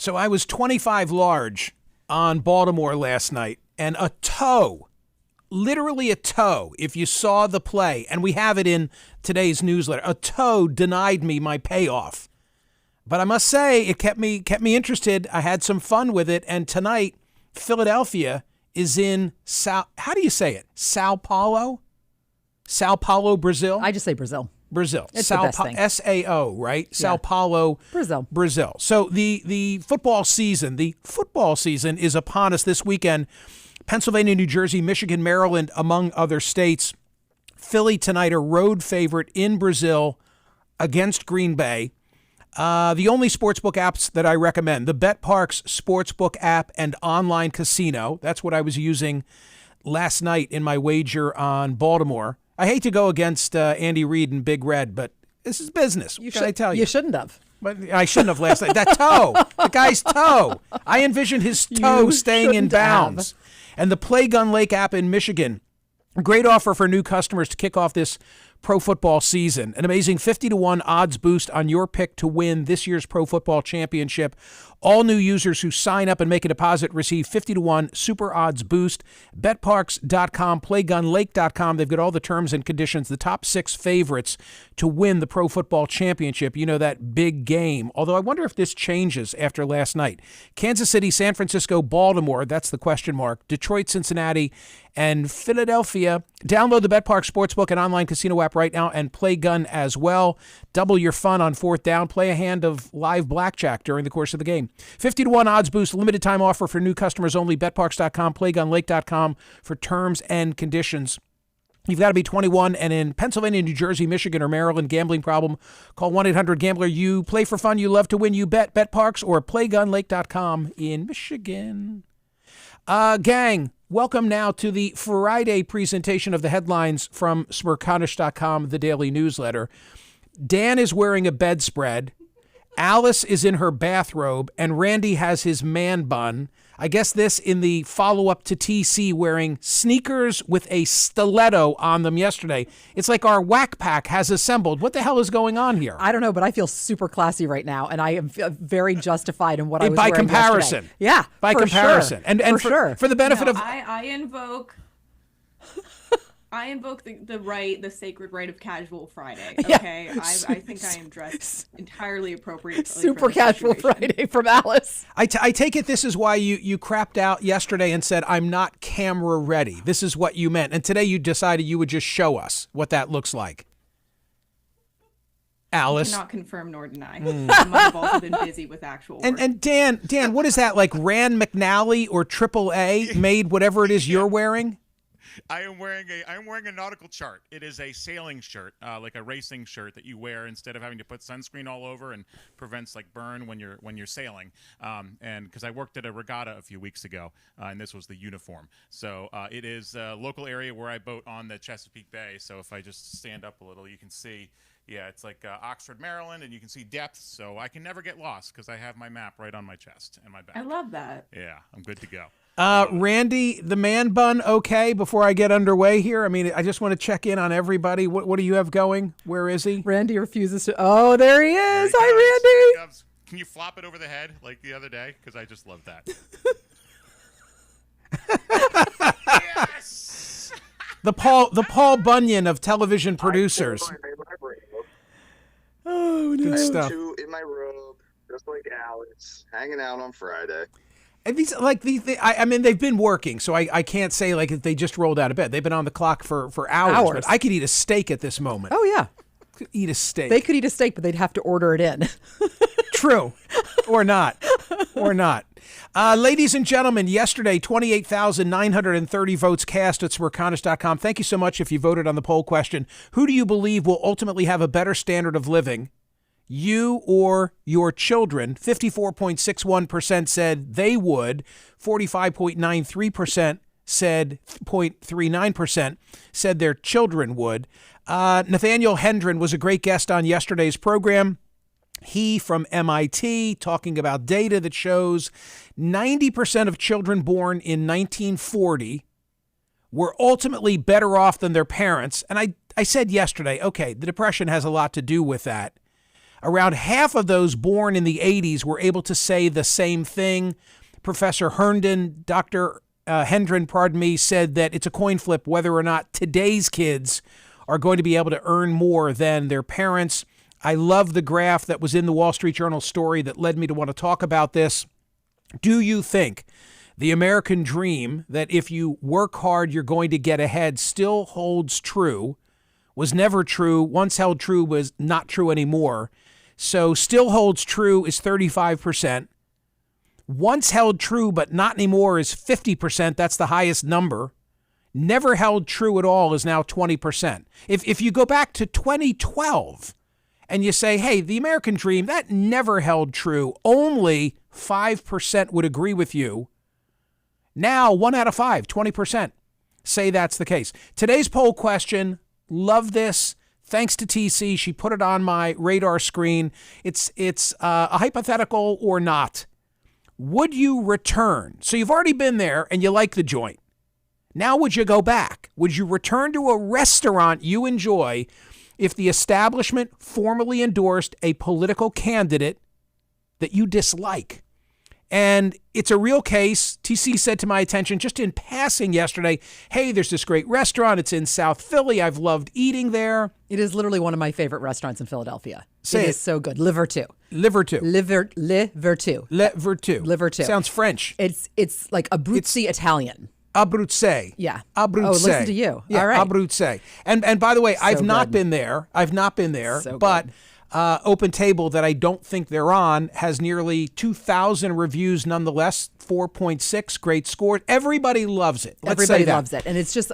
So I was 25 large on Baltimore last night, and a toe, literally a toe, if you saw the play, and we have it in today's newsletter, a toe denied me my payoff. But I must say, it kept me interested. I had some fun with it, and tonight, Philadelphia is in how do you say it? Sao Paulo, Brazil? I just say Brazil. Brazil. It's the best thing. SAO, right? Yeah. Sao Paulo, Brazil. So the football season is upon us this weekend. Pennsylvania, New Jersey, Michigan, Maryland, among other states. Philly tonight, a road favorite in Brazil against Green Bay. The only sportsbook apps that I recommend, the BetParx Sportsbook app and online casino. That's what I was using last night in my wager on Baltimore. I hate to go against Andy Reid and Big Red, but this is business. What can I tell you? You shouldn't have. But I shouldn't have last night. That toe, the guy's toe. I envisioned his toe staying in bounds. And the Play Gun Lake app in Michigan, great offer for new customers to kick off this pro football season. An amazing 50-1 odds boost on your pick to win this year's Pro Football Championship. All new users who sign up and make a deposit receive 50-1 super odds boost. BetParx.com, PlayGunLake.com. They've got all the terms and conditions. The top 6 favorites to win the Pro Football Championship. You know, that big game. Although I wonder if this changes after last night. Kansas City, San Francisco, Baltimore. That's the question mark. Detroit, Cincinnati, and Philadelphia. Download the BetParx Sportsbook and online casino app right now and play gun as well. Double your fun on fourth down. Play a hand of live blackjack during the course of the game. 50-1 odds boost, limited time offer for new customers only. BetParx.com, PlayGunLake.com for terms and conditions. You've got to be 21 and in Pennsylvania, New Jersey, Michigan, or Maryland. Gambling problem? Call 1-800-GAMBLER. You play for fun. You love to win. You bet. BetParx or PlayGunLake.com in Michigan. Gang, welcome now to the Friday presentation of the headlines from Smerconish.com, the daily newsletter. Dan is wearing a bedspread. Alice is in her bathrobe, and Randy has his man bun. I guess this in the follow-up to TC wearing sneakers with a stiletto on them yesterday. It's like our whack pack has assembled. What the hell is going on here? I don't know, but I feel super classy right now, and I am very justified in what I was by wearing comparison. Yesterday. Yeah, by comparison. Sure. And for the benefit of... I invoke the sacred right of casual Friday. Okay, yeah. I think I am dressed entirely appropriately. Super casual Friday from Alice. I take it this is why you crapped out yesterday and said, I'm not camera ready. This is what you meant. And today you decided you would just show us what that looks like. Alice. I cannot confirm nor deny. I might have also been busy with actual work. And Dan, what is that, like Rand McNally or Triple A made whatever it is you're wearing? I am wearing a nautical chart. It is a sailing shirt, like a racing shirt that you wear instead of having to put sunscreen all over and prevents like burn when you're sailing. And because I worked at a regatta a few weeks ago, and this was the uniform. So it is a local area where I boat on the Chesapeake Bay. So if I just stand up a little, you can see. Yeah, it's like Oxford, Maryland, and you can see depth, so I can never get lost because I have my map right on my chest and my back. I love that. Yeah, I'm good to go. Randy, the man bun, okay, before I get underway here? I mean, I just want to check in on everybody. What do you have going? Where is he? Randy refuses to... Oh, there he is. Hi, Randy. Can you flop it over the head like the other day? Because I just love that. Yes! The Paul Bunyan of television producers. Oh, no. Good stuff. In my robe, just like Alex, hanging out on Friday. And these, like I mean, they've been working, so I can't say like they just rolled out of bed. They've been on the clock for hours. But I could eat a steak at this moment. Oh yeah, eat a steak. They could eat a steak, but they'd have to order it in. True, or not. Ladies and gentlemen, yesterday, 28,930 votes cast at Smerconish.com. Thank you so much if you voted on the poll question. Who do you believe will ultimately have a better standard of living, you or your children? 54.61% said they would. 45.93% said 0.39% said their children would. Nathaniel Hendren was a great guest on yesterday's program. He from MIT talking about data that shows 90% of children born in 1940 were ultimately better off than their parents. And I said yesterday, okay, the Depression has a lot to do with that. Around half of those born in the 80s were able to say the same thing. Professor Dr. Hendren, said that it's a coin flip whether or not today's kids are going to be able to earn more than their parents. I love the graph that was in the Wall Street Journal story that led me to want to talk about this. Do you think the American dream that if you work hard, you're going to get ahead still holds true? Was never true, once held true, was not true anymore. So still holds true is 35%. Once held true but not anymore is 50%. That's the highest number. Never held true at all is now 20%. If you go back to 2012 and you say, hey, the American dream, that never held true, only 5% would agree with you. Now, 1 out of 5, 20%, say that's the case. Today's poll question, love this. Thanks to TC, she put it on my radar screen. It's a hypothetical or not. Would you return? So you've already been there and you like the joint. Now would you go back? Would you return to a restaurant you enjoy if the establishment formally endorsed a political candidate that you dislike? And it's a real case. TC said to my attention just in passing yesterday, hey, there's this great restaurant. It's in South Philly. I've loved eating there. It is literally one of my favorite restaurants in Philadelphia. Say it is so good. Le Vertu. Le Vertu. Le Vertu. Le Vertu. Le Vertu. Sounds French. It's like Abruzzi Italian. Abruzzi. Yeah. Abruzzi. Oh, listen to you. Yeah, all right. Abruzzi. And by the way, I've not good. been there. So but good. Open Table, that I don't think they're on, has nearly 2,000 reviews nonetheless, 4.6, great scores. Everybody loves it. Everybody loves it. And it's just,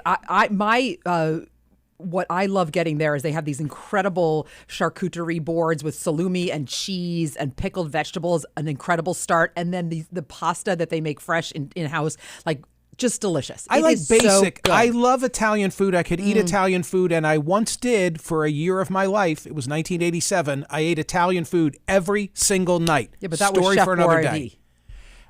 what I love getting there is they have these incredible charcuterie boards with salumi and cheese and pickled vegetables, an incredible start. And then the pasta that they make fresh in-house, like, just delicious. I It like is so basic. good. I love Italian food. I could eat Italian food, and I once did for a year of my life. It was 1987. I ate Italian food every single night. Yeah, but that Story was Chef for another Boyardee.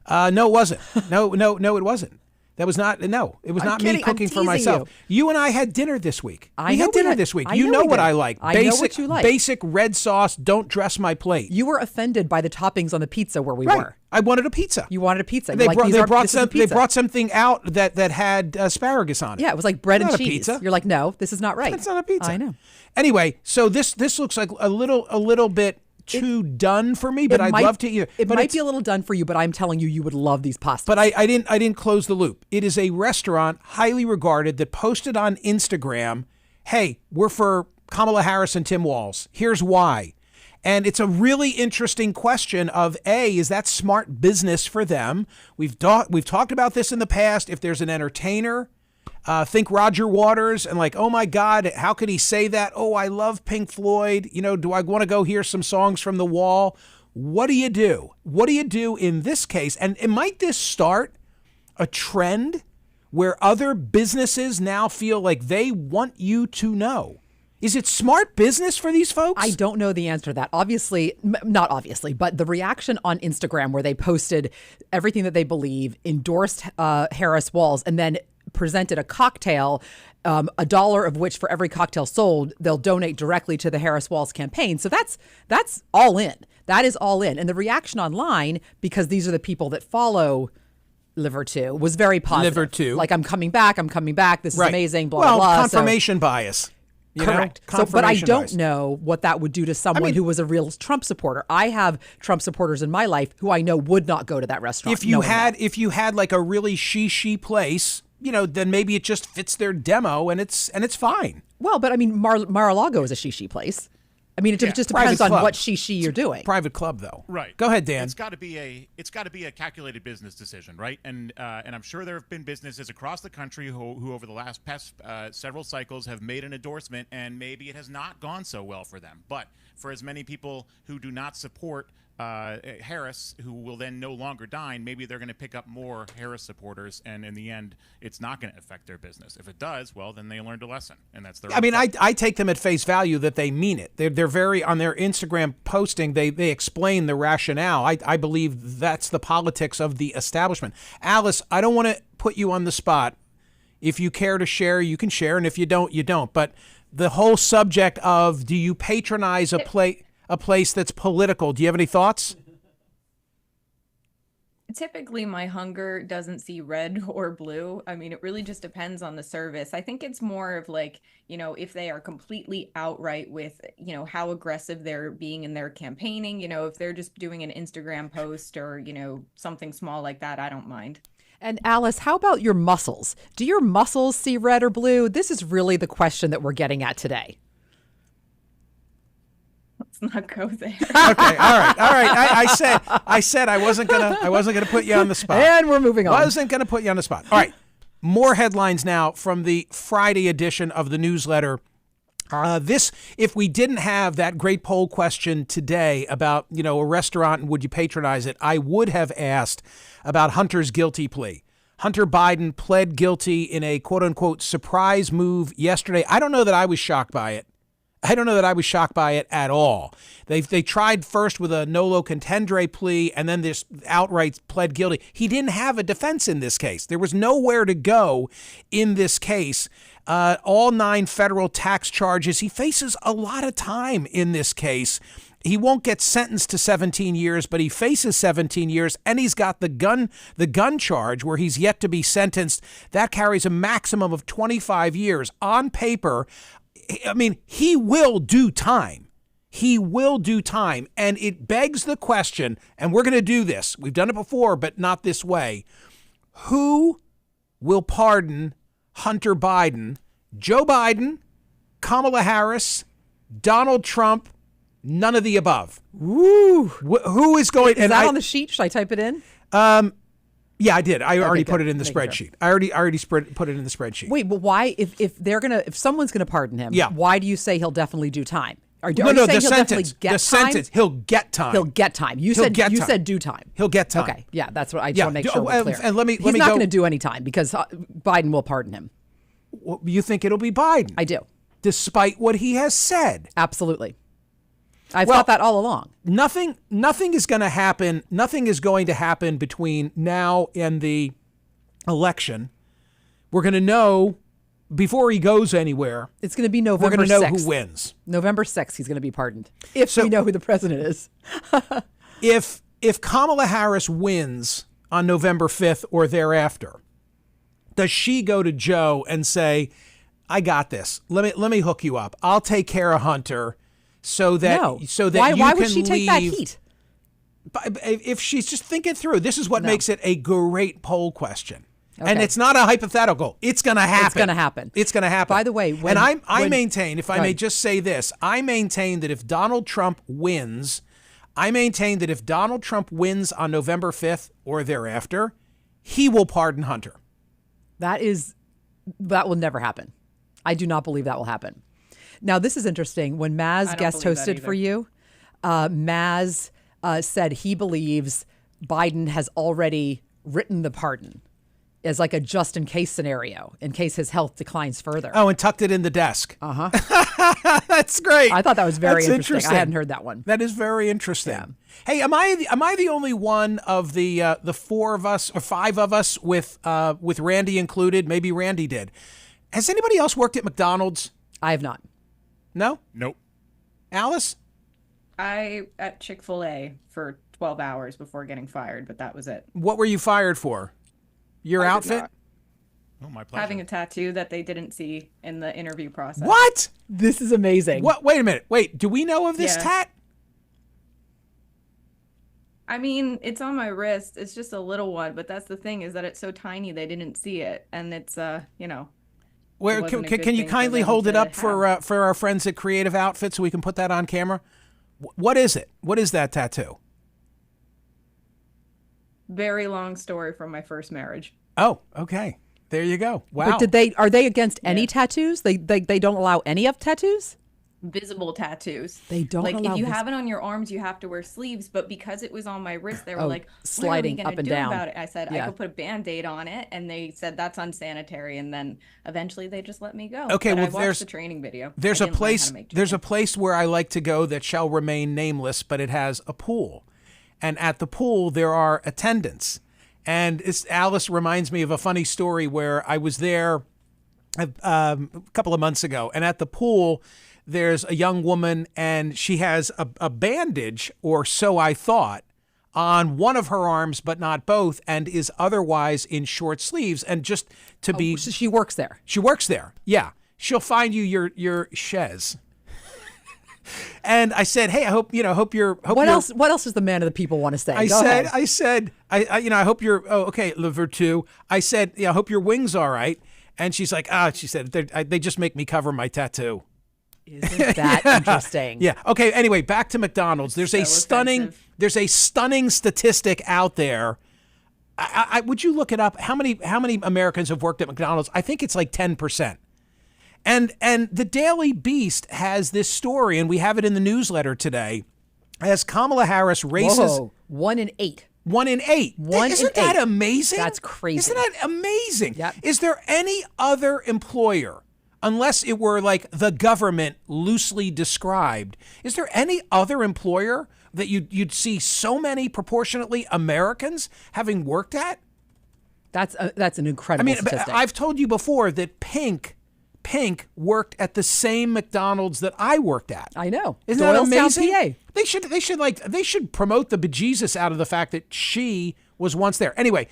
day. No, it wasn't. No, it wasn't. That was not. No, it was I'm not kidding. me cooking I'm for myself. teasing You and I had dinner this week. I we know had we dinner had- this week. I You know know we what did. I like. I know what you like. Basic red sauce. Don't dress my plate. You were offended by the toppings on the pizza where we right. were. I wanted a pizza. You wanted a pizza. They You're like, brought, "These they aren't- brought this isn't some. They pizza." brought something out that had asparagus on it. Yeah, it was like bread and Not a cheese. pizza. You're like, no, this is not right. That's not a pizza. I know. Anyway, so this looks like a little bit too done for me, but I'd love to eat it. It But might it's- be a little done for you, but I'm telling you, you would love these pastas. But I didn't close the loop. It is a restaurant highly regarded that posted on Instagram, hey, we're for Kamala Harris and Tim Walz. Here's why. And it's a really interesting question of, A, is that smart business for them? We've talked about this in the past. If there's an entertainer, think Roger Waters, and like, oh my God, how could he say that? Oh, I love Pink Floyd. Do I want to go hear some songs from The Wall? What do you do? What do you do in this case? And might this start a trend where other businesses now feel like they want you to know? Is it smart business for these folks? I don't know the answer to that. Obviously, not obviously, but the reaction on Instagram where they posted everything that they believe, endorsed Harris Walz, and then presented a cocktail, $1 of which for every cocktail sold, they'll donate directly to the Harris Walz campaign. So that's all in. That is all in. And the reaction online, because these are the people that follow Le Vertu, was very positive. Le Vertu. Like, I'm coming back. This is Right. amazing, blah, well, blah, blah. confirmation bias. Correct. But I Confirmation don't bias. know what that would do to someone mean- who was a real Trump supporter. I have Trump supporters in my life who I know would not go to that restaurant. If you had like a really she place, then maybe it just fits their demo and it's fine. Well, but I mean, Mar-a-Lago is a shishi place. I mean, it just private depends on club. what shishi you're doing. Private club though. Right. Go ahead, Dan. It's got to be a calculated business decision, right? And I'm sure there have been businesses across the country who over the past several cycles have made an endorsement, and maybe it has not gone so well for them. But for as many people who do not support Harris, who will then no longer dine, maybe they're going to pick up more Harris supporters, and in the end, it's not going to affect their business. If it does, well, then they learned a lesson, and that's their. I mean, I take them at face value that they mean it. They're very, on their Instagram posting, they explain the rationale. I believe that's the politics of the establishment. Alice, I don't want to put you on the spot. If you care to share, you can share, and if you don't, you don't. But the whole subject of, do you patronize a play? a place that's political. Do you have any thoughts? Typically, my hunger doesn't see red or blue. I mean, it really just depends on the service. I think it's more of like, if they are completely outright with, how aggressive they're being in their campaigning, if they're just doing an Instagram post or, something small like that, I don't mind. And Alice, how about your muscles? Do your muscles see red or blue? This is really the question that we're getting at today. Let's not go there. Okay, all right. I said I wasn't gonna put you on the spot. And we're moving on. I wasn't gonna put you on the spot. All right, more headlines now from the Friday edition of the newsletter. If we didn't have that great poll question today about a restaurant and would you patronize it, I would have asked about Hunter's guilty plea. Hunter Biden pled guilty in a quote unquote surprise move yesterday. I don't know that I was shocked by it. I don't know that I was shocked by it at all. They tried first with a nolo contendere plea and then this outright pled guilty. He didn't have a defense in this case. There was nowhere to go in this case. All 9 federal tax charges. He faces a lot of time in this case. He won't get sentenced to 17 years, but he faces 17 years, and he's got the gun charge where he's yet to be sentenced. That carries a maximum of 25 years. On paper, I mean, he will do time. He will do time. And it begs the question, and we're going to do this. We've done it before, but not this way. Who will pardon Hunter Biden? Joe Biden, Kamala Harris, Donald Trump, none of the above. Woo. Who is going? Is that on the sheet? Should I type it in? Yeah, I did. I already put good. it in the Making spreadsheet. I already put it in the spreadsheet. Wait, but why? If someone's gonna pardon him, yeah. Why do you say he'll definitely do time? No, the sentence. The sentence. He'll get time. He'll get time. You said do time. He'll get time. Okay, yeah, that's what I just want to make sure we're clear. And he's not going to do any time because Biden will pardon him. You think it'll be Biden? I do, despite what he has said. Absolutely. I've thought that all along. Nothing is going to happen. Nothing is going to happen between now and the election. We're going to know before he goes anywhere. It's going to be November 6th. We're going to know who wins. November 6th, he's going to be pardoned. If we know who the president is. If Kamala Harris wins on November 5th or thereafter, does she go to Joe and say, I got this. Let me hook you up. I'll take care of Hunter. So that why would she take that heat? If she's just thinking through, this is what makes it a great poll question. Okay. And it's not a hypothetical. It's going to happen. It's going to happen. It's going to happen. By the way, I maintain, if I may just say this, I maintain that if Donald Trump wins on November 5th or thereafter, he will pardon Hunter. That will never happen. I do not believe that will happen. Now, this is interesting. When Maz guest hosted for you, Maz said he believes Biden has already written the pardon as like a just in case scenario in case his health declines further. Oh, and tucked it in the desk. Uh-huh. That's great. I thought that was very interesting. I hadn't heard that one. That is very interesting. Yeah. Hey, am I the only one of the 4 of us or 5 of us with Randy included? Maybe Randy did. Has anybody else worked at McDonald's? I have not. No? Nope. Alice? I at Chick-fil-A for 12 hours before getting fired, but that was it. What were you fired for? Your outfit? Oh, my pleasure. Having a tattoo that they didn't see in the interview process. What? This is amazing. What? Wait a minute. Wait, do we know of this Yeah. tat? I mean, it's on my wrist. It's just a little one, but that's the thing is that it's so tiny they didn't see it, and it's Where wasn't a good can you thing for kindly them hold it to up for our friends at Creative Outfits so we can put that on camera? What is it? What is that tattoo? very long story from my first marriage. Oh, okay. There you go. Wow. But are they against any tattoos? They don't allow any of tattoos? Visible tattoos. They don't like allow if you have it on your arms, you have to wear sleeves. But because it was on my wrist, they were like, sliding "What are we up gonna and do down." about it?" I said, Yeah. "I could put a Band-Aid on it," and they said that's unsanitary. And then eventually they just let me go. Okay, But well, I watched the training video. There's I a didn't learn how place. to make There's a chicken. place where I like to go that shall remain nameless, but it has a pool, and at the pool there are attendants. And Alice reminds me of a funny story where I was there a couple of months ago, and at the pool there's a young woman and she has a bandage, or so I thought, on one of her arms, but not both, and is otherwise in short sleeves. And just to be... So she works there. She works there. Yeah. She'll find you your chaise. And I said, hey, I hope you're... What else does the man of the people want to say? I said, I hope you're... Oh, okay, Liver 2. I said, I hope your wing's all right. And she's like, she said, they just make me cover my tattoo. Isn't that interesting? Yeah. Okay. Anyway, back to McDonald's. There's a stunning statistic out there. Would you look it up? How many Americans have worked at McDonald's? I think it's like 10%. And the Daily Beast has this story, and we have it in the newsletter today, as Kamala Harris races. Whoa, 1 in 8. 1 in 8. Isn't that amazing? That's crazy. Isn't that amazing? Yep. Is there any other employer, unless it were like the government loosely described, is there any other employer that you'd see so many proportionately Americans having worked at? That's an incredible statistic. I've told you before that Pink worked at the same McDonald's that I worked at. I know. Isn't that amazing? PA. They should promote the bejesus out of the fact that she was once there. Anyway,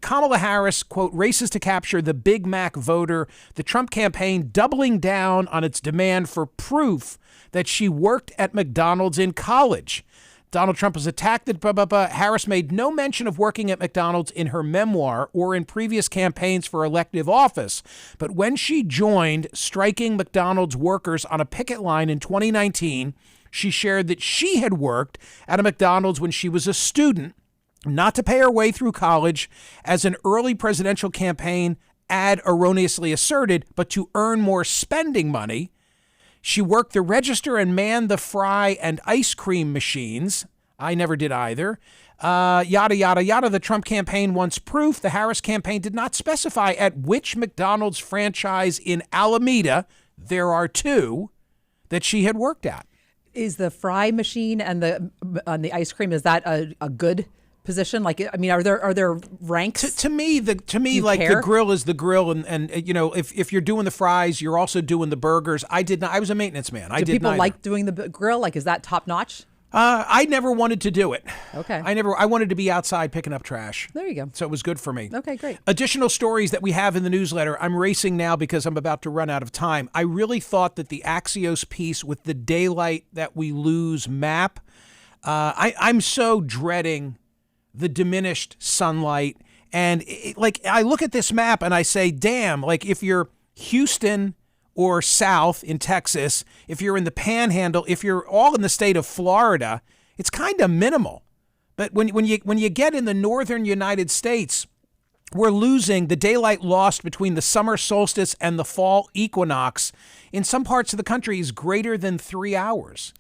Kamala Harris, quote, races to capture the Big Mac voter, the Trump campaign doubling down on its demand for proof that she worked at McDonald's in college. Donald Trump was attacked at Harris made no mention of working at McDonald's in her memoir or in previous campaigns for elective office. But when she joined striking McDonald's workers on a picket line in 2019, she shared that she had worked at a McDonald's when she was a student, not to pay her way through college, as an early presidential campaign ad erroneously asserted, but to earn more spending money. She worked the register and manned the fry and ice cream machines. I never did either. Yada, yada, yada. The Trump campaign wants proof. The Harris campaign did not specify at which McDonald's franchise in Alameda, there are 2, that she had worked at. Is the fry machine and the ice cream, is that a good position? Like, I mean, are there ranks? To me, like care? the grill is the grill, and if you're doing the fries, you're also doing the burgers. I did not. I was a maintenance man. Do people like doing the grill? Like, is that top notch? I never wanted to do it. Okay. I wanted to be outside picking up trash. There you go. So it was good for me. Okay, great. Additional stories that we have in the newsletter. I'm racing now because I'm about to run out of time. I really thought that the Axios piece with the daylight that we lose map, I'm so dreading the diminished sunlight. And I look at this map and I say, damn, like if you're Houston or south in Texas, if you're in the Panhandle, if you're all in the state of Florida, it's kind of minimal. But when you get in the northern United States, we're losing the daylight lost between the summer solstice and the fall equinox in some parts of the country is greater than 3 hours.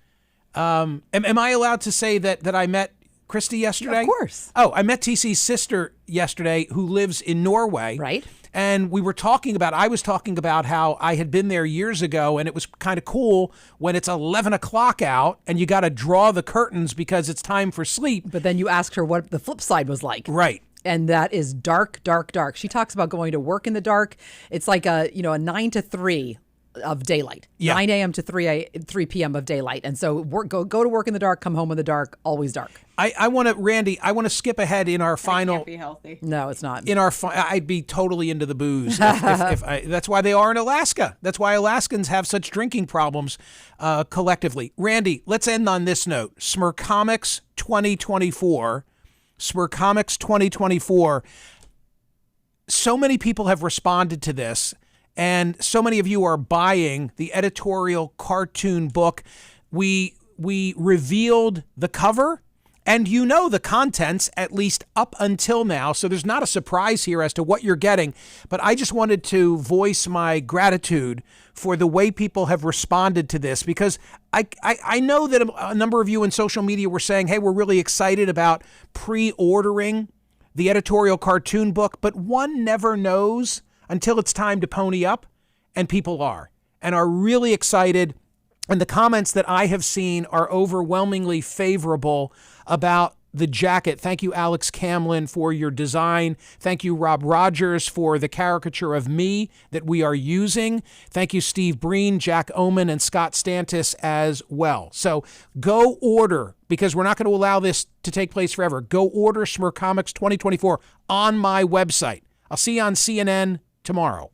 Am I allowed to say that I met Christy yesterday? Of course. Oh, I met TC's sister yesterday who lives in Norway. Right. And I was talking about how I had been there years ago, and it was kind of cool when it's 11 o'clock out and you got to draw the curtains because it's time for sleep. But then you asked her what the flip side was like. Right. And that is dark, dark, dark. She talks about going to work in the dark. It's like a 9 to 3 of daylight. Yeah. 9 a.m. to 3 p.m. of daylight. And so go to work in the dark, come home in the dark, always dark. I want to skip ahead in our final. Can't be healthy. No, it's not. I'd be totally into the booze. That's why they are in Alaska. That's why Alaskans have such drinking problems collectively. Randy, let's end on this note. Smerconish 2024. Smerconish 2024. So many people have responded to this, and so many of you are buying the editorial cartoon book. We revealed the cover, and you know the contents, at least up until now, so there's not a surprise here as to what you're getting, but I just wanted to voice my gratitude for the way people have responded to this, because I know that a number of you in social media were saying, hey, we're really excited about pre-ordering the editorial cartoon book, but one never knows until it's time to pony up, and people are really excited. And the comments that I have seen are overwhelmingly favorable about the jacket. Thank you, Alex Camlin, for your design. Thank you, Rob Rogers, for the caricature of me that we are using. Thank you, Steve Breen, Jack Oman, and Scott Stantis as well. So go order, because we're not going to allow this to take place forever. Go order Smercomics 2024 on my website. I'll see you on CNN tomorrow.